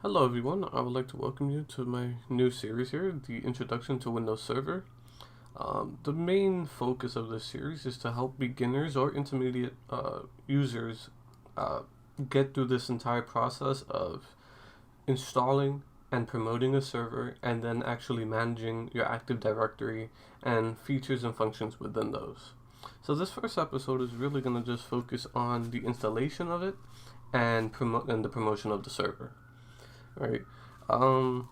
Hello everyone, I would like to welcome you to my new series here, the Introduction to Windows Server. The main focus of this series is to help beginners or intermediate users uh, get through this entire process of installing and promoting a server and then actually managing your Active Directory and features and functions within those. So this first episode is really going to just focus on the installation of it and the promotion of the server. Right. Um,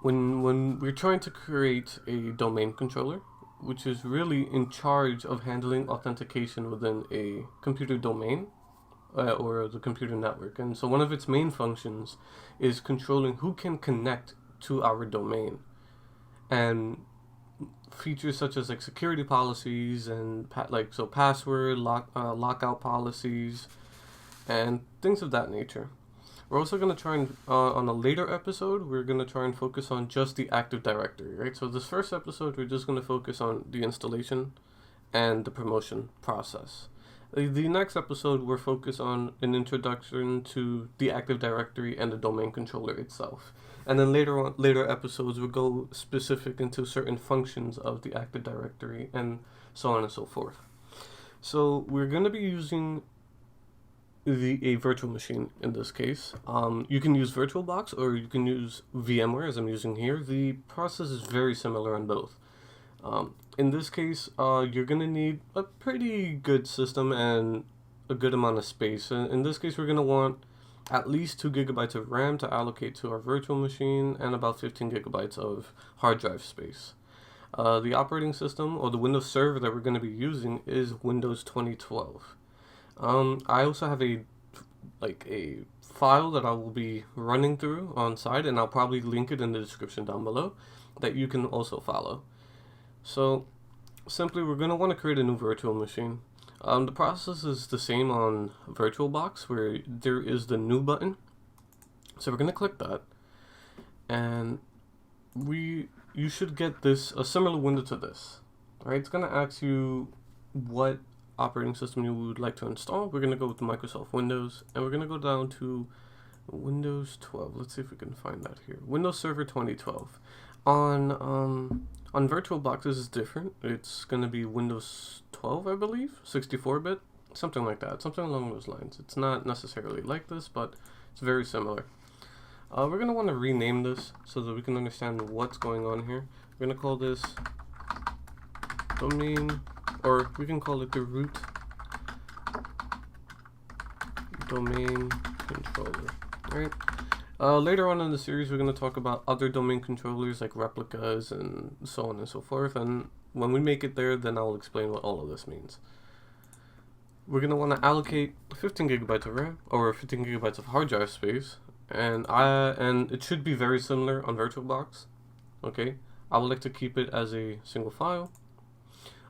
when we're trying to create a domain controller, which is really in charge of handling authentication within a computer domain or the computer network, and so one of its main functions is controlling who can connect to our domain, and features such as like security policies and password lockout policies and things of that nature. We're also going to try and, on a later episode, we're going to try and focus on just the Active Directory, right? So this first episode, we're just going to focus on the installation and the promotion process. The next episode, we're focused on an introduction to the Active Directory and the domain controller itself. And then later episodes, we'll go specific into certain functions of the Active Directory and so on and so forth. So we're going to be using a virtual machine in this case. You can use VirtualBox or you can use VMware as I'm using here. The process is very similar on both. In this case, you're going to need a pretty good system and a good amount of space. In this case, we're going to want at least 2 gigabytes of RAM to allocate to our virtual machine and about 15 gigabytes of hard drive space. The operating system or the Windows Server that we're going to be using is Windows 2012. I also have a file that I will be running through on site, and I'll probably link it in the description down below that you can also follow. So simply, we're going to want to create a new virtual machine. The process is the same on VirtualBox, where there is the new button. So we're going to click that, and you should get a similar window to this. All right, it's going to ask you what operating system you would like to install. We're going to go with Microsoft Windows, and we're going to go down to Windows 12. Let's see if we can find that here. Windows Server 2012. On VirtualBox, this is different. It's going to be Windows 12, I believe, 64-bit, something like that, something along those lines. It's not necessarily like this, but it's very similar. We're going to want to rename this so that we can understand what's going on here. We're going to call this domain, or we can call it the root domain controller. Alright. Later on in the series, we're going to talk about other domain controllers like replicas and so on and so forth. And when we make it there, then I'll explain what all of this means. We're going to want to allocate 15 gigabytes of RAM or 15 gigabytes of hard drive space, and it should be very similar on VirtualBox. Okay, I would like to keep it as a single file.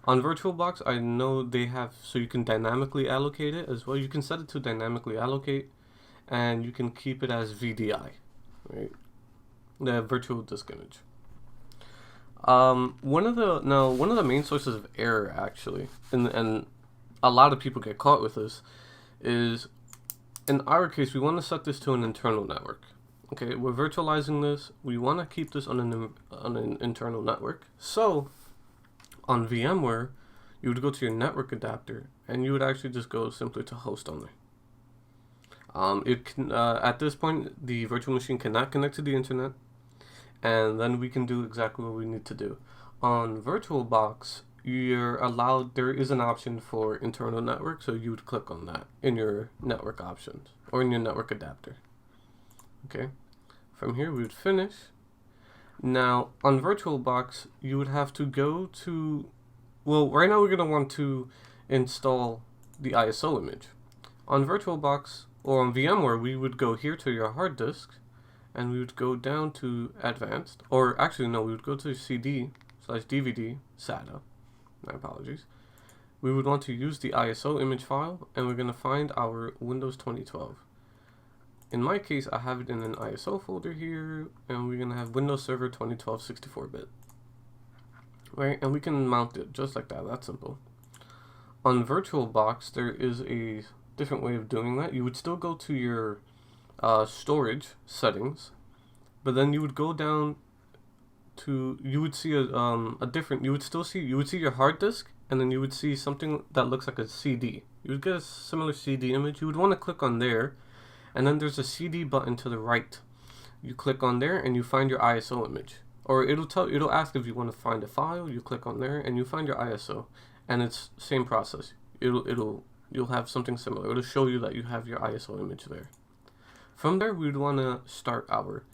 On VirtualBox, I know they have, so you can dynamically allocate it as well. You can set it to dynamically allocate, and you can keep it as VDI, right? The virtual disk image. One of the main sources of error, actually, and a lot of people get caught with this, is in our case we want to set this to an internal network. Okay, we're virtualizing this. We want to keep this on an internal network. So on VMware, you would go to your network adapter, and you would actually just go simply to host only. At this point, the virtual machine cannot connect to the internet, and then we can do exactly what we need to do. On VirtualBox, there is an option for internal network, so you would click on that in your network options or in your network adapter. Okay, from here we would finish. Now, on VirtualBox, you would have to go to, right now we're going to want to install the ISO image. On VirtualBox, or on VMware, we would go here to your hard disk, and we would go down to Advanced, or actually, no, we would go to CD/DVD, SATA, my apologies. We would want to use the ISO image file, and we're going to find our Windows 2012. In my case, I have it in an ISO folder here, and we're going to have Windows Server 2012 64-bit. Right, and we can mount it just like that, that's simple. On VirtualBox, there is a different way of doing that. You would still go to your storage settings, but then you would go down to, you would see a different, you would see your hard disk, and then you would see something that looks like a CD. You would get a similar CD image. You would want to click on there, and then there's a CD button to the right. You click on there and you find your ISO image, or it'll ask if you want to find a file. You click on there and you find your ISO, and it's same process. You'll have something similar. It'll show you that you have your ISO image there. From there, we'd want to start our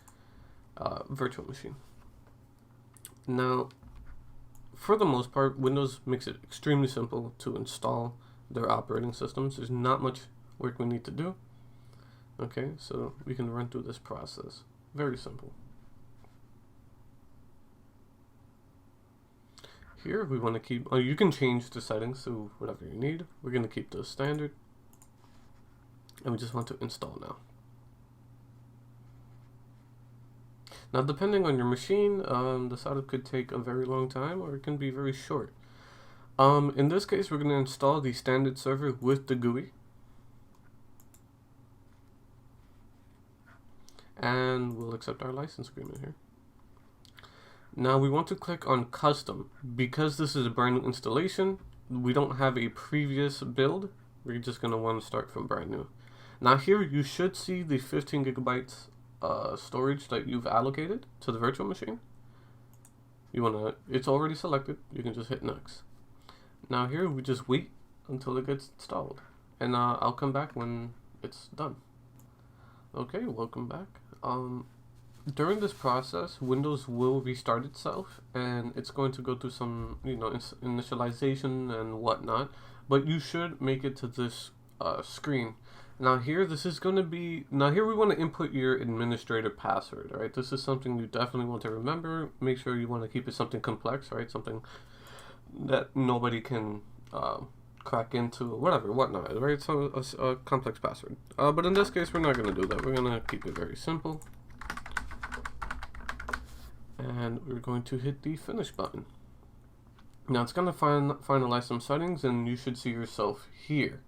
virtual machine. Now, for the most part, Windows makes it extremely simple to install their operating systems. There's not much work we need to do. Okay, so we can run through this process. Very simple. Here we want to keep, you can change the settings to whatever you need. We're going to keep those standard. And we just want to install now. Now, depending on your machine, the setup could take a very long time, or it can be very short. In this case, we're going to install the standard server with the GUI. And we'll accept our license agreement here. Now we want to click on custom. Because this is a brand new installation, we don't have a previous build. We're just going to want to start from brand new. Now here you should see the 15 gigabytes storage that you've allocated to the virtual machine. It's already selected. You can just hit next. Now here we just wait until it gets installed, and I'll come back when it's done. Okay, welcome back. During this process, Windows will restart itself, and it's going to go through some, initialization and whatnot. But you should make it to this screen. Now here, here we want to input your administrator password, right? This is something you definitely want to remember. Make sure you want to keep it something complex, right? Something that nobody can crack into, whatnot, right? So a complex password. But in this case, we're not going to do that. We're going to keep it very simple. And we're going to hit the finish button. Now it's going to finalize some settings, and you should see yourself here.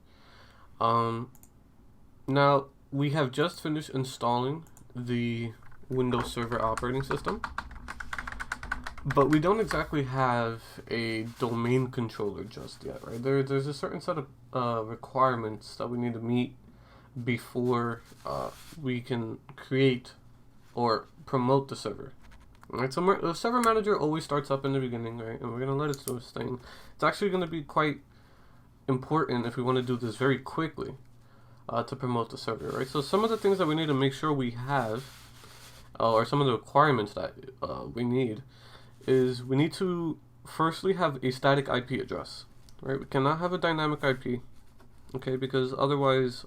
Now we have just finished installing the Windows Server operating system, but we don't exactly have a domain controller just yet, right? There's a certain set of requirements that we need to meet before we can create or promote the server. Right, so the server manager always starts up in the beginning, right? And we're going to let it do its thing. It's actually going to be quite important if we want to do this very quickly to promote the server, right? So some of the things that we need to make sure we have, or some of the requirements that we need, is we need to firstly have a static IP address, right? We cannot have a dynamic IP, okay? Because otherwise,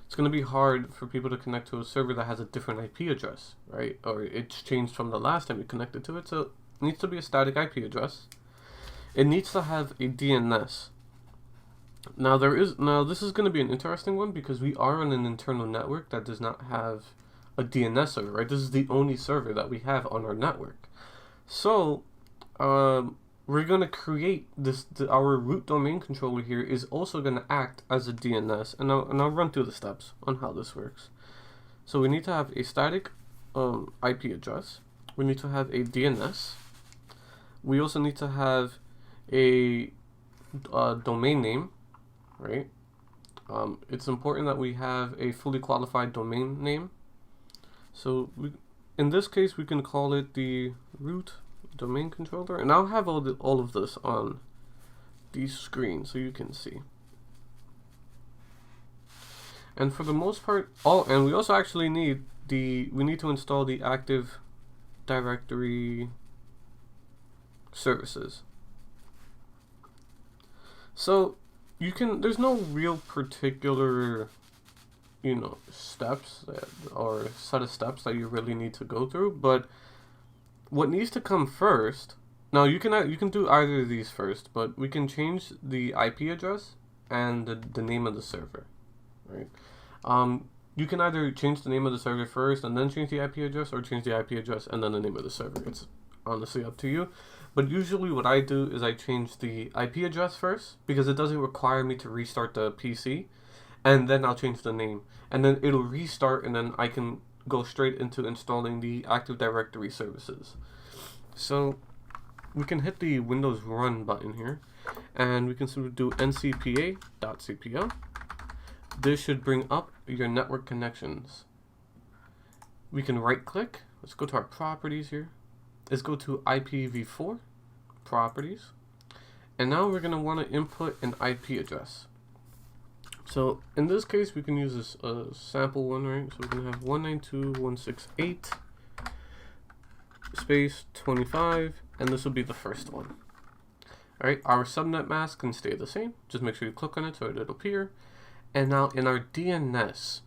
it's going to be hard for people to connect to a server that has a different IP address, right? Or it's changed from the last time you connected to it. So it needs to be a static IP address. It needs to have a DNS. Now this is going to be an interesting one because we are on an internal network that does not have a DNS server, right? This is the only server that we have on our network. So we're going to create our root domain controller here is also going to act as a DNS, and I'll run through the steps on how this works. So we need to have a static IP address. We need to have a DNS. We also need to have a domain name, right? It's important that we have a fully qualified domain name. So in this case, we can call it the root domain controller, and I'll have all of this on the screen so you can see. And for the most part, and we also actually need we need to install the Active Directory services. So there's no real particular steps or set of steps that you really need to go through, but what needs to come first, now you can do either of these first, but we can change the IP address and the name of the server, right? You can either change the name of the server first and then change the IP address, or change the IP address and then the name of the server. It's honestly up to you. But usually what I do is I change the IP address first because it doesn't require me to restart the PC. and then I'll change the name, and then it'll restart, and then I can go straight into installing the Active Directory services. So we can hit the Windows Run button here, and we can simply do ncpa.cpl. This should bring up your network connections. We can right click. Let's go to our properties here. Let's go to IPv4 properties, and now we're going to want to input an IP address. So in this case, we can use this sample one, right? So we're going to have 192.168 space 25, and this will be the first one. All right, our subnet mask can stay the same. Just make sure you click on it so it'll appear. And now in our DNS,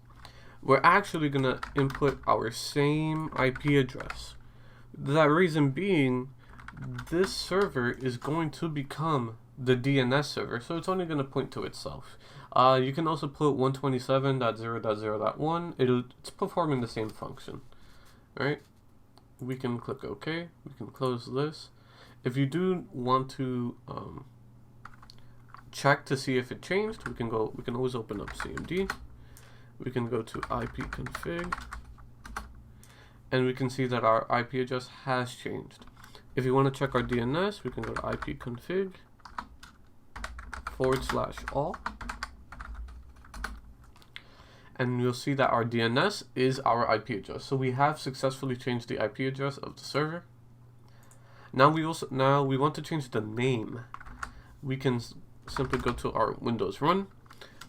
we're actually going to input our same IP address. That reason being, this server is going to become the DNS server, so it's only going to point to itself. You can also put 127.0.0.1. It's performing the same function. All right, we can click OK. We can close this. If you do want to check to see if it changed, we can always open up CMD. We can go to ipconfig, and we can see that our IP address has changed. If you want to check our DNS, we can go to ipconfig/all, and you'll see that our DNS is our IP address. So we have successfully changed the IP address of the server. Now we want to change the name. We can simply go to our Windows Run,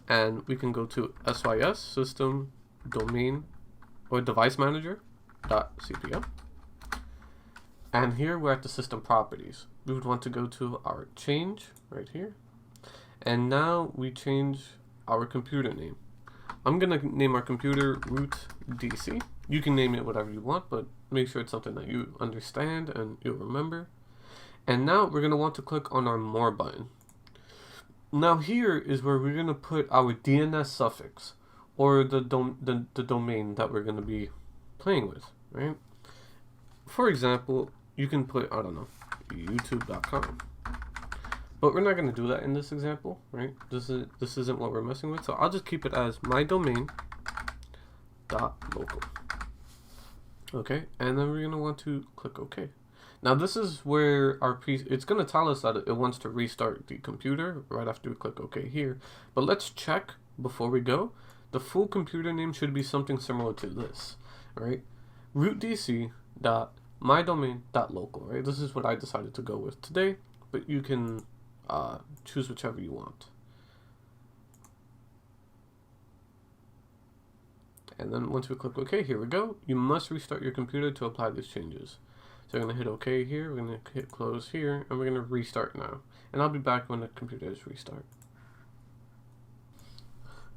and we can go to sys system domain or device manager.cpl, and here we're at the system properties. We would want to go to our change right here, and now we change our computer name. I'm gonna name our computer root DC. You can name it whatever you want, but make sure it's something that you understand and you'll remember. And now we're gonna want to click on our more button. Now here is where we're going to put our DNS suffix, or the domain that we're going to be playing with, right? For example, you can put, I don't know, youtube.com. But we're not going to do that in this example, right? This isn't what we're messing with, so I'll just keep it as mydomain.local. Okay, and then we're going to want to click OK. Now this is where our it's going to tell us that it wants to restart the computer right after we click OK here. But let's check before we go. The full computer name should be something similar to this, right? rootdc.mydomain.local, right? This is what I decided to go with today, but you can choose whichever you want. And then once we click OK, here we go. You must restart your computer to apply these changes. So we're going to hit OK here, we're going to hit close here, and we're going to restart now. And I'll be back when the computer is restart.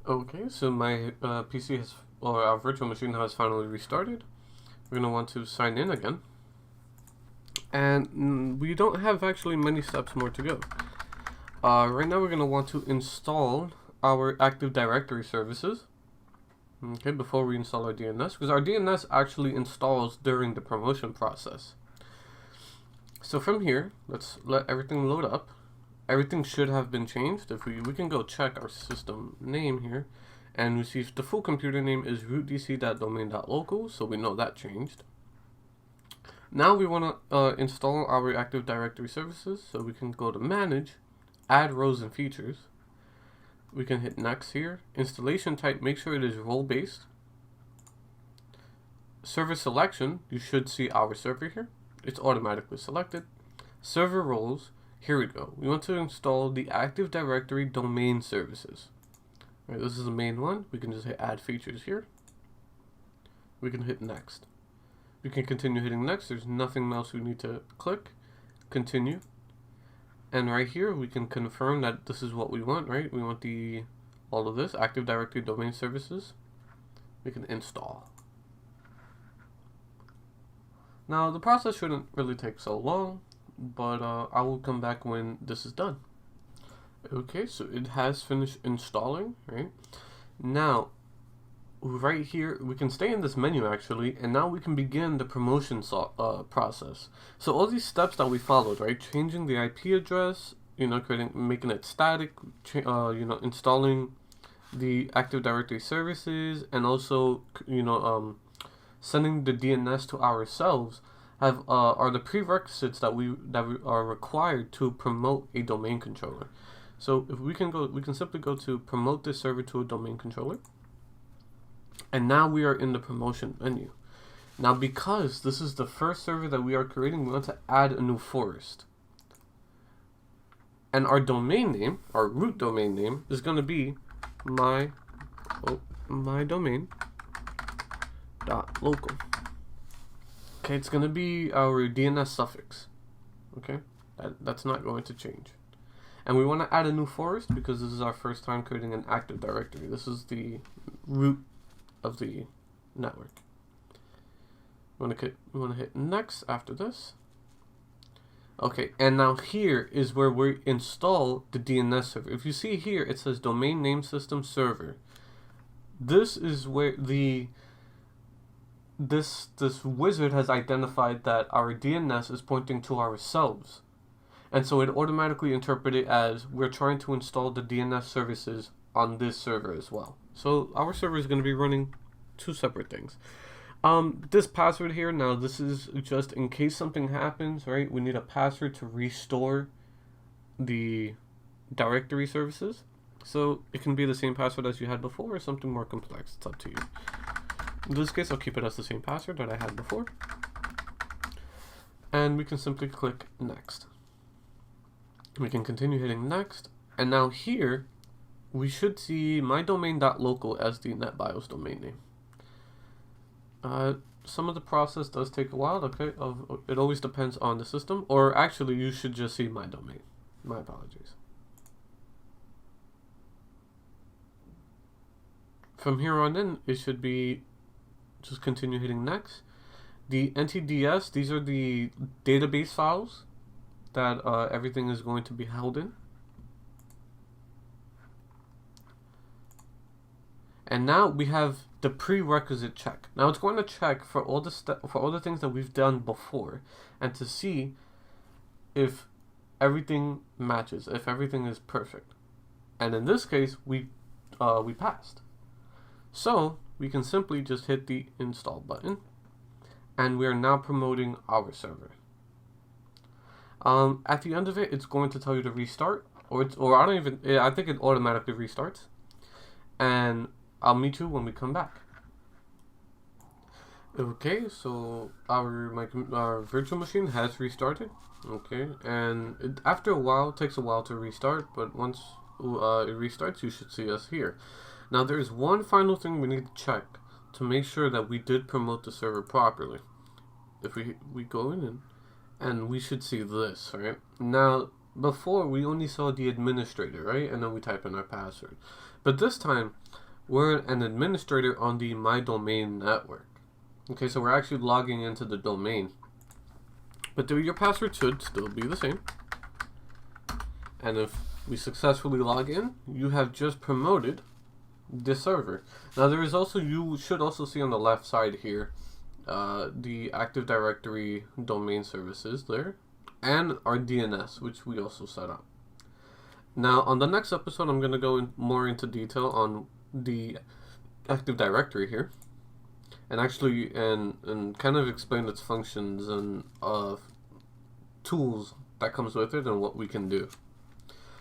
Okay, so my PC has, or our virtual machine has finally restarted. We're going to want to sign in again. And we don't have actually many steps more to go. Right now we're going to want to install our Active Directory services. Okay, before we install our DNS, because our DNS actually installs during the promotion process. So from here, let's let everything load up. Everything should have been changed. If we can go check our system name here, and we see the full computer name is rootdc.domain.local, so we know that changed. Now we want to install our Active Directory services, so we can go to Manage, Add Rows and Features. We can hit Next here. Installation type, make sure it is role-based. Server selection, you should see our server here. It's automatically selected. Server roles, here we go. We want to install the Active Directory domain services. All right, this is the main one. We can just hit Add Features here. We can hit Next. We can continue hitting Next. There's nothing else we need to click. Continue. And right here, we can confirm that this is what we want, right? We want all of this, Active Directory domain services. We can install. Now, the process shouldn't really take so long, but I will come back when this is done. Okay, so it has finished installing, right? Now, right here, we can stay in this menu actually, and now we can begin the promotion process. So all these steps that we followed, right? Changing the IP address, making it static, installing the Active Directory services, and also sending the DNS to ourselves are the prerequisites that we are required to promote a domain controller. So if we can simply go to promote this server to a domain controller, and now we are in the promotion menu. Now, because this is the first server that we are creating, we want to add a new forest. And our domain name, our root domain name, is going to be my domain.local. Okay, it's going to be our DNS suffix. Okay, that's not going to change. And we want to add a new forest because this is our first time creating an Active Directory. This is the root of the network. We want to hit next after this. Okay, and now here is where we install the DNS server. If you see here, it says domain name system server. This is where this wizard has identified that our DNS is pointing to ourselves. And so it automatically interpreted as we're trying to install the DNS services on this server as well. So our server is going to be running two separate things. This password here, now this is just in case something happens, right? We need a password to restore the directory services. So it can be the same password as you had before or something more complex. It's up to you. In this case, I'll keep it as the same password that I had before. And we can simply click next. We can continue hitting next. And now here, we should see mydomain.local as the NetBIOS domain name. Some of the process does take a while, okay? It always depends on the system. Or actually, you should just see my domain. My apologies. From here on in, it should be just continue hitting next. The NTDS, these are the database files that everything is going to be held in. And now we have the prerequisite check. Now it's going to check for all the things that we've done before, and to see if everything matches, if everything is perfect. And in this case, we passed. So we can simply just hit the install button, and we are now promoting our server. At the end of it, it's going to tell you to restart, I think it automatically restarts. And I'll meet you when we come back. Okay, so our virtual machine has restarted. Okay, and after a while, it takes a while to restart, but once it restarts, you should see us here. Now, there's one final thing we need to check to make sure that we did promote the server properly. If we go in and we should see this, right? Now, before we only saw the administrator, right? And then we type in our password. But this time, we're an administrator on the My Domain network. Okay, so we're actually logging into the domain. But your password should still be the same. And if we successfully log in, you have just promoted this server. Now there is also, you should also see on the left side here, the Active Directory domain services there, and our DNS, which we also set up. Now on the next episode, I'm going to go more into detail on the Active Directory here, and actually and kind of explain its functions and tools that comes with it and what we can do.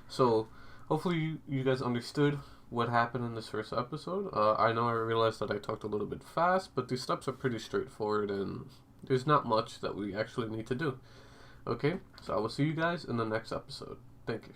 So hopefully you guys understood what happened in this first episode. I know I realized that I talked a little bit fast, but these steps are pretty straightforward and there's not much that we actually need to do. Okay, so I will see you guys in the next episode. Thank you.